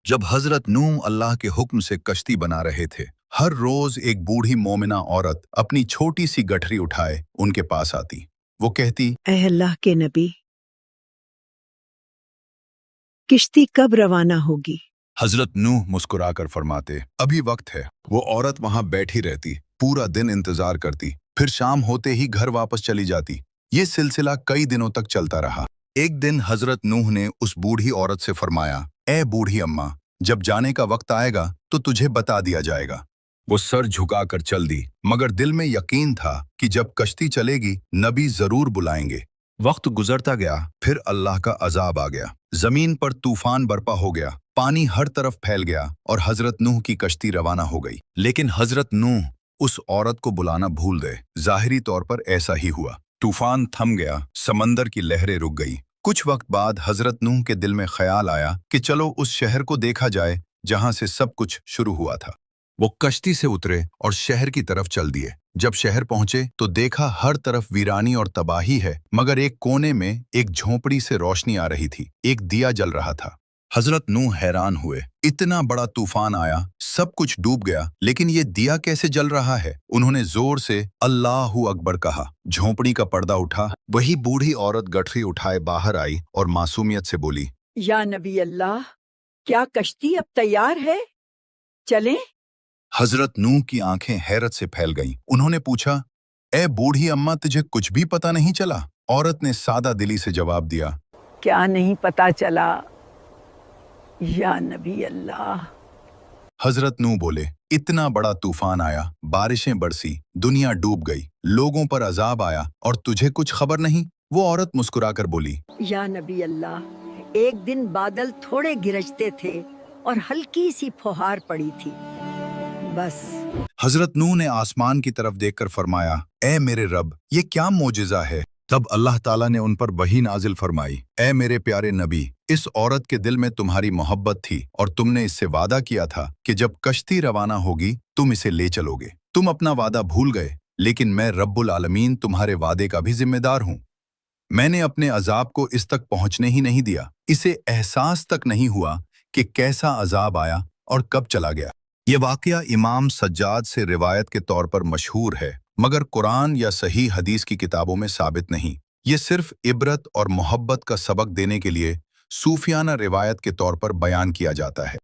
जब हजरत नूह अल्लाह के हुक्म से कश्ती बना रहे थे, हर रोज एक बूढ़ी मोमिना औरत अपनी छोटी सी गठरी उठाए उनके पास आती। वो कहती, ऐ अल्लाह के नबी, किश्ती कब रवाना होगी? हजरत नूह मुस्कुराकर फरमाते, अभी वक्त है। वो औरत वहां बैठी रहती, पूरा दिन इंतजार करती, फिर शाम होते ही घर वापस चली जाती। ये सिलसिला कई दिनों तक चलता रहा। एक दिन हजरत नूह ने उस बूढ़ी औरत से फरमाया, ए बूढ़ी अम्मा, जब जाने का वक्त आएगा तो तुझे बता दिया जाएगा। वो सर झुकाकर चल दी, मगर दिल में यकीन था कि जब कश्ती चलेगी नबी जरूर बुलाएंगे। वक्त गुजरता गया, फिर अल्लाह का अजाब आ गया। जमीन पर तूफान बरपा हो गया, पानी हर तरफ फैल गया और हजरत नूह की कश्ती रवाना हो गई। लेकिन हजरत नूह उस औरत को बुलाना भूल गए। जाहिरी तौर पर ऐसा ही हुआ। तूफान थम गया, समंदर की लहरें रुक गई। कुछ वक्त बाद हजरत नूह के दिल में ख्याल आया कि चलो उस शहर को देखा जाए जहां से सब कुछ शुरू हुआ था। वो कश्ती से उतरे और शहर की तरफ चल दिए। जब शहर पहुंचे तो देखा हर तरफ वीरानी और तबाही है, मगर एक कोने में एक झोंपड़ी से रोशनी आ रही थी, एक दिया जल रहा था। हजरत नूह हैरान हुए, इतना बड़ा तूफान आया, सब कुछ डूब गया, लेकिन ये दिया कैसे जल रहा है? उन्होंने जोर से अल्लाहू अकबर कहा। झोंपड़ी का पर्दा उठा, वही बूढ़ी औरत गठरी उठाए बाहर आई और मासूमियत से बोली, या नबी अल्लाह, क्या कश्ती अब तैयार है? चलें? हजरत नूह की आंखें हैरत से फैल गईं। उन्होंने पूछा, ए बूढ़ी अम्मा, तुझे कुछ भी पता नहीं चला? औरत ने सादा दिली से जवाब दिया, क्या नहीं पता चला या नबी अल्लाह? हजरत नूह बोले, इतना बड़ा तूफान आया, बारिशें बरसी, दुनिया डूब गई, लोगों पर अजाब आया और तुझे कुछ खबर नहीं? वो औरत मुस्कुराकर बोली, या नबी अल्लाह, एक दिन बादल थोड़े गिरजते थे और हल्की सी फुहार पड़ी थी, बस। हजरत नूह ने आसमान की तरफ देखकर फरमाया, ए मेरे रब, ये क्या मोजिज़ा है? तब अल्लाह ताला ने उन पर वही नाजिल फरमाई, ए मेरे प्यारे नबी, इस औरत के दिल में तुम्हारी मोहब्बत थी और तुमने इससे वादा किया था कि जब कश्ती रवाना होगी तुम इसे ले चलोगे। तुम अपना वादा भूल गए, लेकिन मैं रब्बुल आलमीन तुम्हारे वादे का भी जिम्मेदार हूँ। मैंने अपने अजाब को इस तक पहुँचने ही नहीं दिया, इसे एहसास तक नहीं हुआ कि कैसा अजाब आया और कब चला गया। ये वाक़या इमाम सज्जाद से रिवायत के तौर पर मशहूर है, मगर कुरान या सही हदीस की किताबों में साबित नहीं। ये सिर्फ इबरत और मोहब्बत का सबक देने के लिए सूफियाना रिवायत के तौर पर बयान किया जाता है।